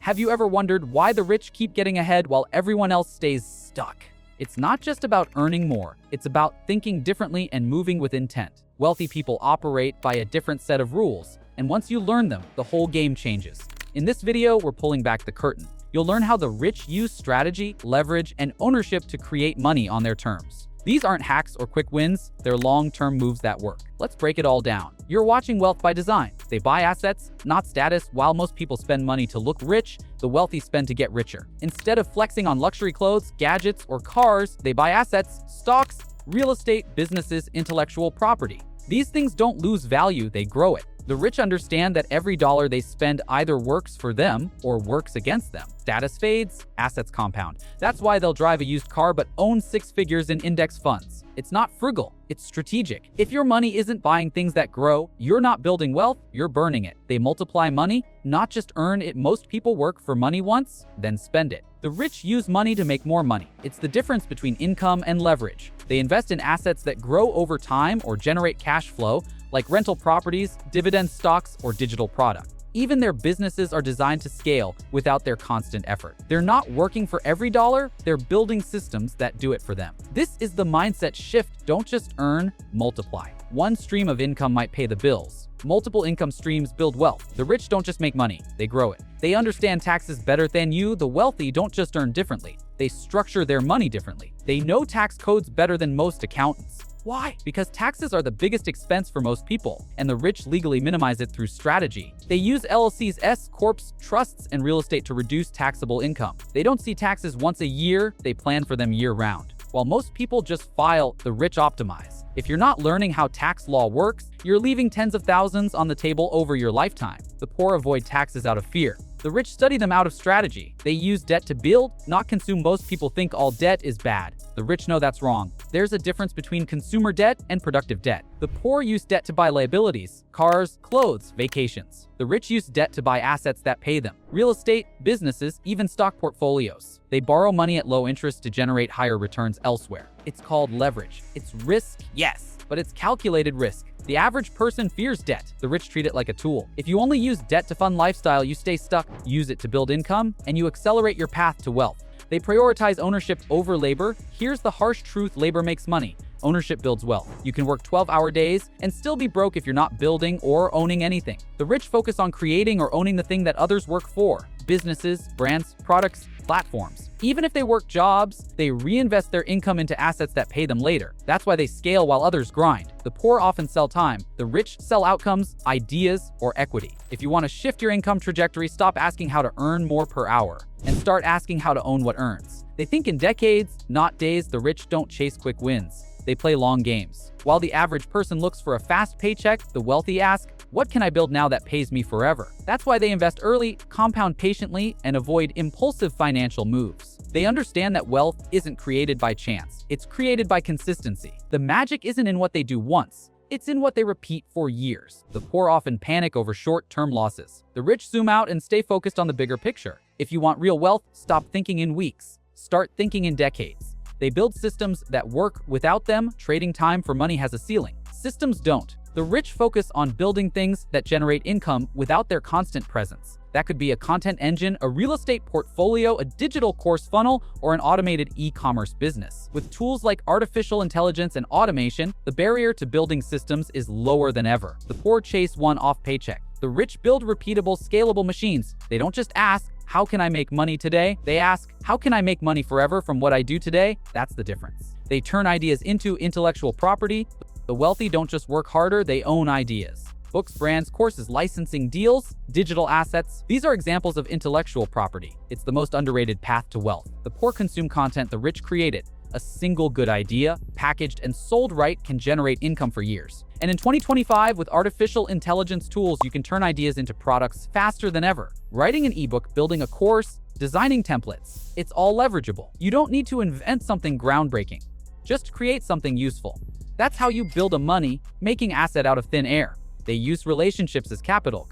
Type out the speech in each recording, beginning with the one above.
Have you ever wondered why the rich keep getting ahead while everyone else stays stuck? It's not just about earning more, it's about thinking differently and moving with intent. Wealthy people operate by a different set of rules, and once you learn them, the whole game changes. In this video, we're pulling back the curtain. You'll learn how the rich use strategy, leverage, and ownership to create money on their terms. These aren't hacks or quick wins, they're long-term moves that work. Let's break it all down. You're watching Wealth by Design. They buy assets, not status. While most people spend money to look rich, the wealthy spend to get richer. Instead of flexing on luxury clothes, gadgets, or cars, they buy assets, stocks, real estate, businesses, intellectual property. These things don't lose value, they grow it. The rich understand that every dollar they spend either works for them or works against them. Status fades, assets compound. That's why they'll drive a used car but own six figures in index funds. It's not frugal, it's strategic. If your money isn't buying things that grow, you're not building wealth, you're burning it. They multiply money, not just earn it. Most people work for money once, then spend it. The rich use money to make more money. It's the difference between income and leverage. They invest in assets that grow over time or generate cash flow, like rental properties, dividend stocks, or digital product. Even their businesses are designed to scale without their constant effort. They're not working for every dollar, they're building systems that do it for them. This is the mindset shift. Don't just earn, multiply. One stream of income might pay the bills. Multiple income streams build wealth. The rich don't just make money, they grow it. They understand taxes better than you. The wealthy don't just earn differently, they structure their money differently. They know tax codes better than most accountants. Why? Because taxes are the biggest expense for most people, and the rich legally minimize it through strategy. They use LLCs, S corps, trusts, and real estate to reduce taxable income. They don't see taxes once a year, they plan for them year-round. While most people just file, the rich optimize. If you're not learning how tax law works, you're leaving tens of thousands on the table over your lifetime. The poor avoid taxes out of fear. The rich study them out of strategy. They use debt to build, not consume. Most people think all debt is bad. The rich know that's wrong. There's a difference between consumer debt and productive debt. The poor use debt to buy liabilities, cars, clothes, vacations. The rich use debt to buy assets that pay them. Real estate, businesses, even stock portfolios. They borrow money at low interest to generate higher returns elsewhere. It's called leverage. It's risk, yes, but it's calculated risk. The average person fears debt. The rich treat it like a tool. If you only use debt to fund lifestyle, you stay stuck. Use it to build income, and you accelerate your path to wealth. They prioritize ownership over labor. Here's the harsh truth: labor makes money. Ownership builds wealth. You can work 12-hour days and still be broke if you're not building or owning anything. The rich focus on creating or owning the thing that others work for. Businesses, brands, products, platforms. Even if they work jobs, they reinvest their income into assets that pay them later. That's why they scale while others grind. The poor often sell time. The rich sell outcomes, ideas, or equity. If you want to shift your income trajectory, stop asking how to earn more per hour and start asking how to own what earns. They think in decades, not days. The rich don't chase quick wins. They play long games. While the average person looks for a fast paycheck, the wealthy ask, what can I build now that pays me forever? That's why they invest early, compound patiently, and avoid impulsive financial moves. They understand that wealth isn't created by chance. It's created by consistency. The magic isn't in what they do once. It's in what they repeat for years. The poor often panic over short-term losses. The rich zoom out and stay focused on the bigger picture. If you want real wealth, stop thinking in weeks. Start thinking in decades. They build systems that work. Without them, trading time for money has a ceiling. Systems don't. The rich focus on building things that generate income without their constant presence. That could be a content engine, a real estate portfolio, a digital course funnel, or an automated e-commerce business. With tools like artificial intelligence and automation, the barrier to building systems is lower than ever. The poor chase one-off paycheck. The rich build repeatable, scalable machines. They don't just ask, how can I make money today? They ask, how can I make money forever from what I do today? That's the difference. They turn ideas into intellectual property. The wealthy don't just work harder, they own ideas. Books, brands, courses, licensing deals, digital assets. These are examples of intellectual property. It's the most underrated path to wealth. The poor consume content, the rich create it. A single good idea, packaged and sold right, can generate income for years. And in 2025, with artificial intelligence tools, you can turn ideas into products faster than ever. Writing an ebook, building a course, designing templates. It's all leverageable. You don't need to invent something groundbreaking. Just create something useful. That's how you build a money-making asset out of thin air. They use relationships as capital.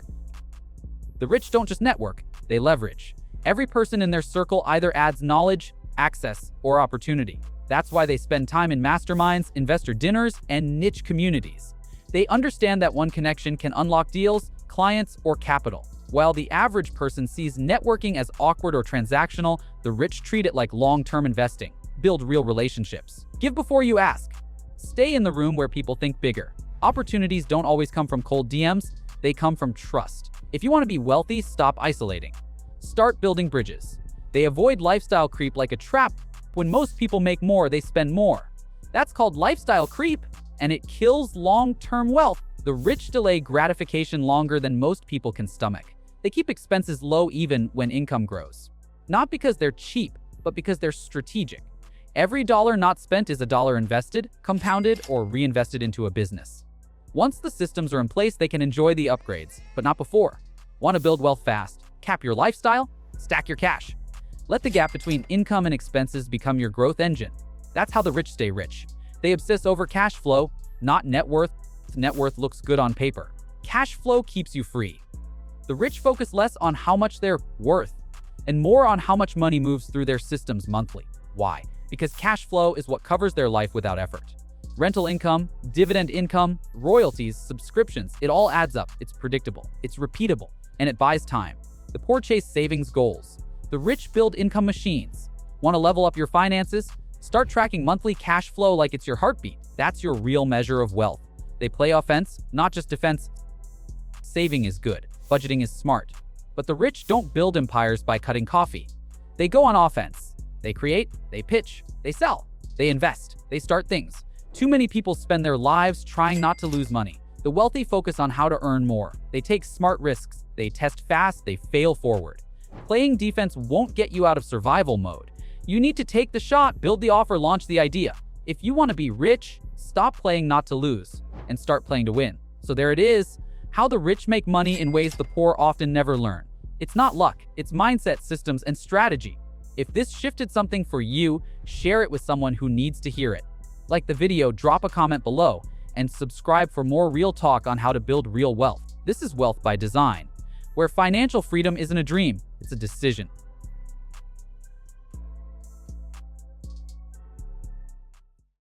The rich don't just network, they leverage. Every person in their circle either adds knowledge, access, or opportunity. That's why they spend time in masterminds, investor dinners, and niche communities. They understand that one connection can unlock deals, clients, or capital. While the average person sees networking as awkward or transactional, the rich treat it like long-term investing. Build real relationships. Give before you ask. Stay in the room where people think bigger. Opportunities don't always come from cold DMs, they come from trust. If you want to be wealthy, stop isolating. Start building bridges. They avoid lifestyle creep like a trap. When most people make more, they spend more. That's called lifestyle creep, and it kills long-term wealth. The rich delay gratification longer than most people can stomach. They keep expenses low even when income grows. Not because they're cheap, but because they're strategic. Every dollar not spent is a dollar invested, compounded, or reinvested into a business. Once the systems are in place, they can enjoy the upgrades, but not before. Want to build wealth fast? Cap your lifestyle? Stack your cash. Let the gap between income and expenses become your growth engine. That's how the rich stay rich. They obsess over cash flow, not net worth. Net worth looks good on paper. Cash flow keeps you free. The rich focus less on how much they're worth and more on how much money moves through their systems monthly. Why? Because cash flow is what covers their life without effort. Rental income, dividend income, royalties, subscriptions, it all adds up. It's predictable, it's repeatable, and it buys time. The poor chase savings goals. The rich build income machines. Want to level up your finances? Start tracking monthly cash flow like it's your heartbeat. That's your real measure of wealth. They play offense, not just defense. Saving is good. Budgeting is smart. But the rich don't build empires by cutting coffee. They go on offense. They create, they pitch, they sell, they invest, they start things. Too many people spend their lives trying not to lose money. The wealthy focus on how to earn more. They take smart risks. They test fast, they fail forward. Playing defense won't get you out of survival mode. You need to take the shot, build the offer, launch the idea. If you want to be rich, stop playing not to lose and start playing to win. So there it is, how the rich make money in ways the poor often never learn. It's not luck, it's mindset, systems, and strategy. If this shifted something for you, share it with someone who needs to hear it. Like the video, drop a comment below, and subscribe for more real talk on how to build real wealth. This is Wealth by Design, where financial freedom isn't a dream, it's a decision.